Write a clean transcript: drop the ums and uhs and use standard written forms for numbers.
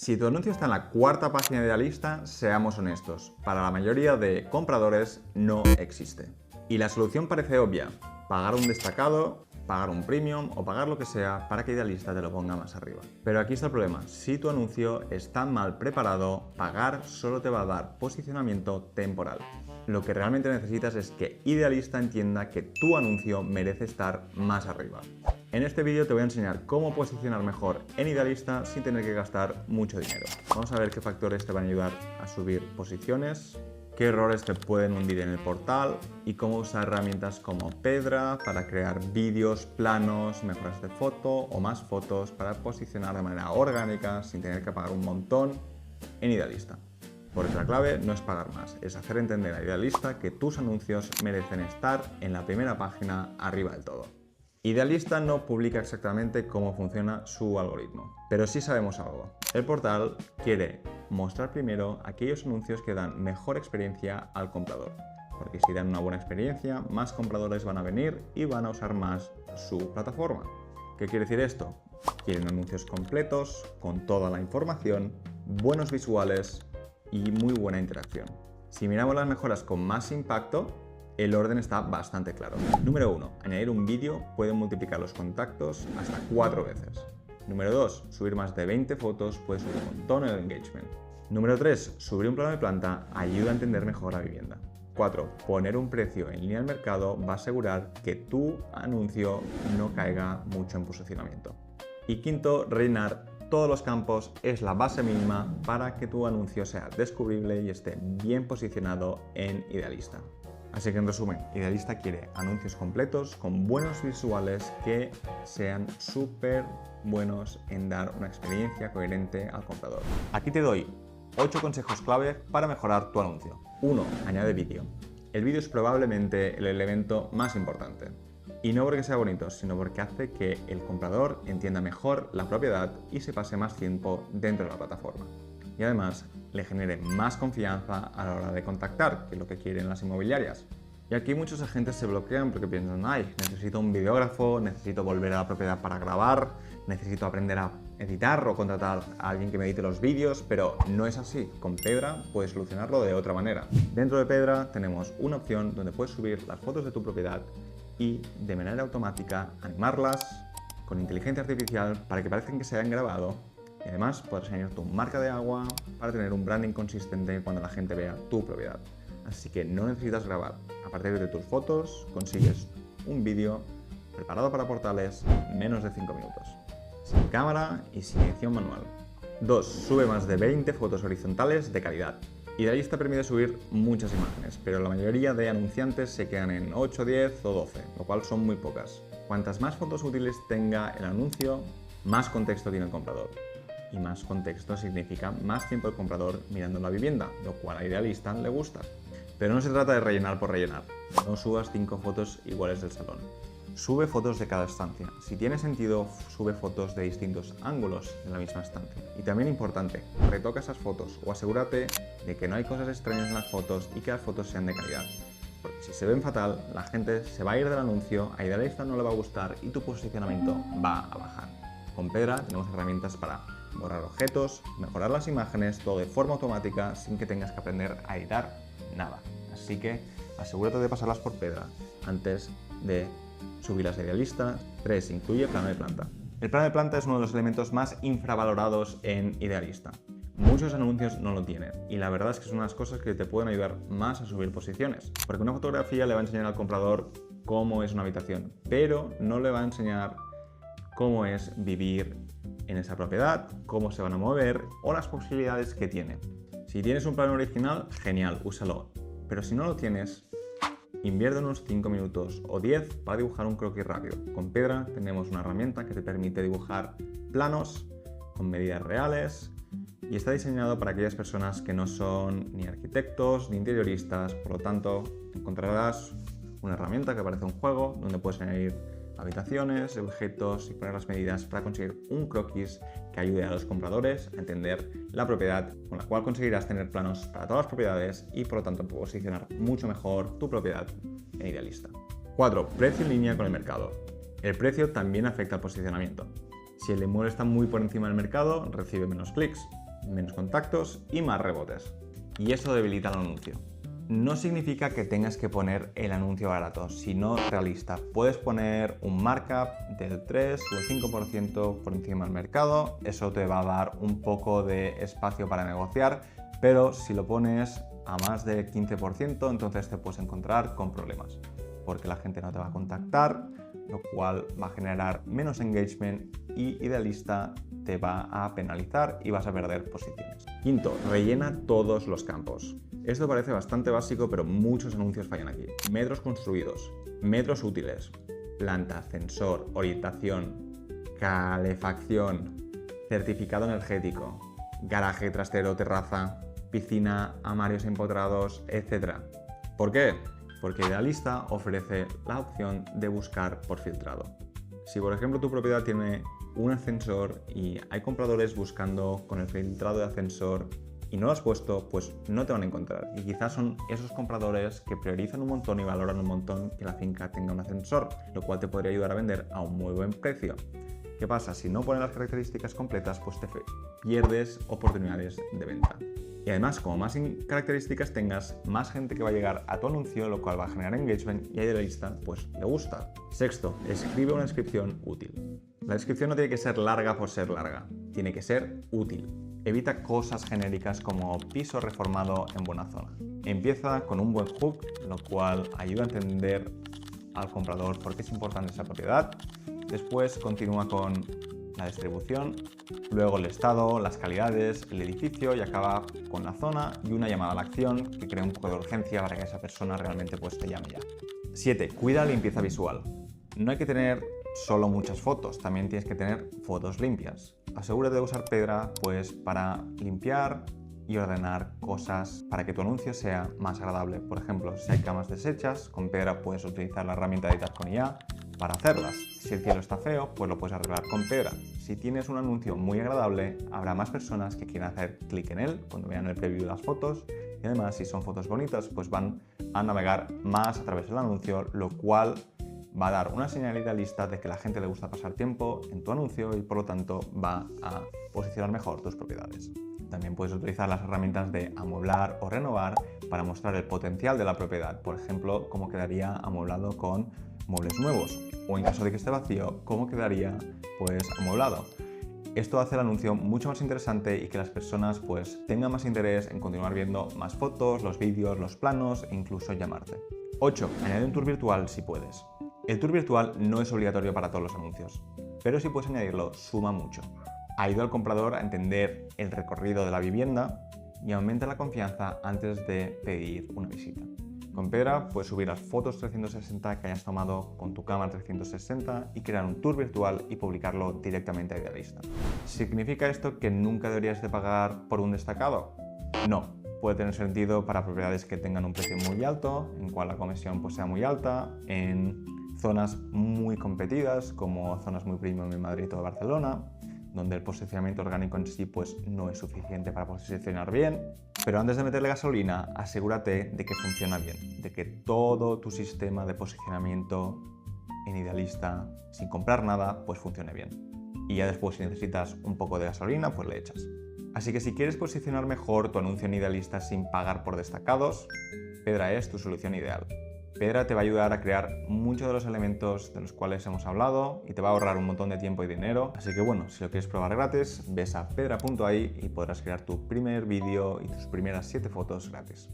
Si tu anuncio está en la cuarta página de Idealista, seamos honestos, para la mayoría de compradores no existe. Y la solución parece obvia: pagar un destacado, pagar un premium o pagar lo que sea para que Idealista te lo ponga más arriba. Pero aquí está el problema: si tu anuncio está mal preparado, pagar solo te va a dar posicionamiento temporal. Lo que realmente necesitas es que Idealista entienda que tu anuncio merece estar más arriba. En este vídeo te voy a enseñar cómo posicionar mejor en Idealista sin tener que gastar mucho dinero. Vamos a ver qué factores te van a ayudar a subir posiciones, qué errores te pueden hundir en el portal y cómo usar herramientas como Pedra para crear vídeos, planos, mejoras de foto o más fotos para posicionar de manera orgánica sin tener que pagar un montón en Idealista. Por eso la clave no es pagar más, es hacer entender a Idealista que tus anuncios merecen estar en la primera página arriba del todo. Idealista no publica exactamente cómo funciona su algoritmo, pero sí sabemos algo. El portal quiere mostrar primero aquellos anuncios que dan mejor experiencia al comprador, porque si dan una buena experiencia, más compradores van a venir y van a usar más su plataforma. ¿Qué quiere decir esto? Quieren anuncios completos, con toda la información, buenos visuales y muy buena interacción. Si miramos las mejoras con más impacto, el orden está bastante claro. Número 1. Añadir un vídeo puede multiplicar los contactos hasta 4 veces. Número 2. Subir más de 20 fotos puede subir un montón el engagement. Número 3. Subir un plano de planta ayuda a entender mejor la vivienda. 4. Poner un precio en línea al mercado va a asegurar que tu anuncio no caiga mucho en posicionamiento. Y quinto, rellenar todos los campos es la base mínima para que tu anuncio sea descubrible y esté bien posicionado en Idealista. Así que en resumen, Idealista quiere anuncios completos con buenos visuales que sean súper buenos en dar una experiencia coherente al comprador. Aquí te doy 8 consejos clave para mejorar tu anuncio. 1. Añade vídeo. El vídeo es probablemente el elemento más importante. Y no porque sea bonito, sino porque hace que el comprador entienda mejor la propiedad y se pase más tiempo dentro de la plataforma. Y además le genere más confianza a la hora de contactar, que es lo que quieren las inmobiliarias. Y aquí muchos agentes se bloquean porque piensan: ay, necesito un videógrafo, necesito volver a la propiedad para grabar, necesito aprender a editar o contratar a alguien que me edite los vídeos, pero no es así. Con Pedra puedes solucionarlo de otra manera. Dentro de Pedra tenemos una opción donde puedes subir las fotos de tu propiedad y de manera automática animarlas con inteligencia artificial para que parezcan que se han grabado. Y además podrás añadir tu marca de agua para tener un branding consistente cuando la gente vea tu propiedad. Así que no necesitas grabar. A partir de tus fotos consigues un vídeo preparado para portales en menos de 5 minutos, sin cámara y sin edición manual. 2. Sube más de 20 fotos horizontales de calidad. Idealista permite subir muchas imágenes, pero la mayoría de anunciantes se quedan en 8, 10 o 12, lo cual son muy pocas. Cuantas más fotos útiles tenga el anuncio, más contexto tiene el comprador. Y más contexto significa más tiempo el comprador mirando la vivienda, lo cual a Idealista le gusta. Pero no se trata de rellenar por rellenar. No subas 5 fotos iguales del salón. Sube fotos de cada estancia. Si tiene sentido, sube fotos de distintos ángulos de la misma estancia. Y también importante, retoca esas fotos o asegúrate de que no hay cosas extrañas en las fotos y que las fotos sean de calidad. Porque si se ven fatal, la gente se va a ir del anuncio, a Idealista no le va a gustar y tu posicionamiento va a bajar. Con Pedra tenemos herramientas para borrar objetos, mejorar las imágenes, todo de forma automática sin que tengas que aprender a editar nada. Así que asegúrate de pasarlas por Pedra antes de subirlas a Idealista. 3. Incluye plano de planta. El plano de planta es uno de los elementos más infravalorados en Idealista. Muchos anuncios no lo tienen y la verdad es que son unas cosas que te pueden ayudar más a subir posiciones. Porque una fotografía le va a enseñar al comprador cómo es una habitación, pero no le va a enseñar cómo es vivir en esa propiedad, cómo se van a mover o las posibilidades que tiene. Si tienes un plano original, genial, úsalo. Pero si no lo tienes, invierte unos 5 minutos o 10 para dibujar un croquis rápido. Con Pedra tenemos una herramienta que te permite dibujar planos con medidas reales y está diseñado para aquellas personas que no son ni arquitectos ni interioristas. Por lo tanto, encontrarás una herramienta que parece un juego donde puedes añadir habitaciones, objetos y poner las medidas para conseguir un croquis que ayude a los compradores a entender la propiedad, con la cual conseguirás tener planos para todas las propiedades y por lo tanto posicionar mucho mejor tu propiedad en Idealista. 4. Precio en línea con el mercado. El precio también afecta al posicionamiento. Si el inmueble está muy por encima del mercado, recibe menos clics. menos contactos y más rebotes. Y eso debilita el anuncio. No significa que tengas que poner el anuncio barato, sino realista. Puedes poner un markup del 3 o el 5% por encima del mercado. Eso te va a dar un poco de espacio para negociar, pero si lo pones a más del 15%, entonces te puedes encontrar con problemas, porque la gente no te va a contactar, lo cual va a generar menos engagement y Idealista te va a penalizar y vas a perder posiciones. Quinto, rellena todos los campos. Esto parece bastante básico, pero muchos anuncios fallan aquí. Metros construidos, metros útiles, planta, ascensor, orientación, calefacción, certificado energético, garaje, trastero, terraza, piscina, armarios empotrados, etc. ¿Por qué? Porque Idealista ofrece la opción de buscar por filtrado. Si por ejemplo tu propiedad tiene un ascensor y hay compradores buscando con el filtrado de ascensor y no lo has puesto, pues no te van a encontrar. Y quizás son esos compradores que priorizan un montón y valoran un montón que la finca tenga un ascensor, lo cual te podría ayudar a vender a un muy buen precio. ¿Qué pasa? Si no pones las características completas, pues te pierdes oportunidades de venta. Y además, como más características tengas, más gente que va a llegar a tu anuncio, lo cual va a generar engagement y a Idealista pues le gusta. Sexto, escribe una descripción útil. La descripción no tiene que ser larga por ser larga, tiene que ser útil. Evita cosas genéricas como piso reformado en buena zona. Empieza con un buen hook, lo cual ayuda a entender al comprador por qué es importante esa propiedad. Después continúa con la distribución, luego el estado, las calidades, el edificio y acaba con la zona y una llamada a la acción que crea un poco de urgencia para que esa persona realmente pues te llame ya. 7. Cuida la limpieza visual. No hay que tener solo muchas fotos, también tienes que tener fotos limpias. Asegúrate de usar Pedra pues para limpiar y ordenar cosas para que tu anuncio sea más agradable. Por ejemplo, si hay camas deshechas, con Pedra puedes utilizar la herramienta de editar con IA para hacerlas. Si el cielo está feo, pues lo puedes arreglar con Pedra. Si tienes un anuncio muy agradable, habrá más personas que quieran hacer clic en él cuando vean el preview de las fotos. Y además, si son fotos bonitas, pues van a navegar más a través del anuncio, lo cual va a dar una señal Idealista de que a la gente le gusta pasar tiempo en tu anuncio y por lo tanto va a posicionar mejor tus propiedades. También puedes utilizar las herramientas de amueblar o renovar para mostrar el potencial de la propiedad. Por ejemplo, cómo quedaría amueblado con muebles nuevos, o en caso de que esté vacío, cómo quedaría pues amueblado. Esto hace el anuncio mucho más interesante y que las personas pues tengan más interés en continuar viendo más fotos, los vídeos, los planos e incluso llamarte. 8. Añade un tour virtual si puedes. El tour virtual no es obligatorio para todos los anuncios, pero si puedes añadirlo suma mucho. Ayuda al comprador a entender el recorrido de la vivienda y aumenta la confianza antes de pedir una visita. Con Pedra puedes subir las fotos 360 que hayas tomado con tu cámara 360 y crear un tour virtual y publicarlo directamente a Idealista. ¿Significa esto que nunca deberías de pagar por un destacado? No, puede tener sentido para propiedades que tengan un precio muy alto, en cual la comisión pues, sea muy alta, en zonas muy competidas como zonas muy premium en Madrid o Barcelona, donde el posicionamiento orgánico en sí pues, no es suficiente para posicionar bien. Pero antes de meterle gasolina, asegúrate de que funciona bien, de que todo tu sistema de posicionamiento en Idealista, sin comprar nada, pues funcione bien. Y ya después, si necesitas un poco de gasolina, pues le echas. Así que si quieres posicionar mejor tu anuncio en Idealista sin pagar por destacados, Pedra es tu solución ideal. Pedra te va a ayudar a crear muchos de los elementos de los cuales hemos hablado y te va a ahorrar un montón de tiempo y dinero. Así que bueno, si lo quieres probar gratis, ves a pedra.ai y podrás crear tu primer vídeo y tus primeras 7 fotos gratis.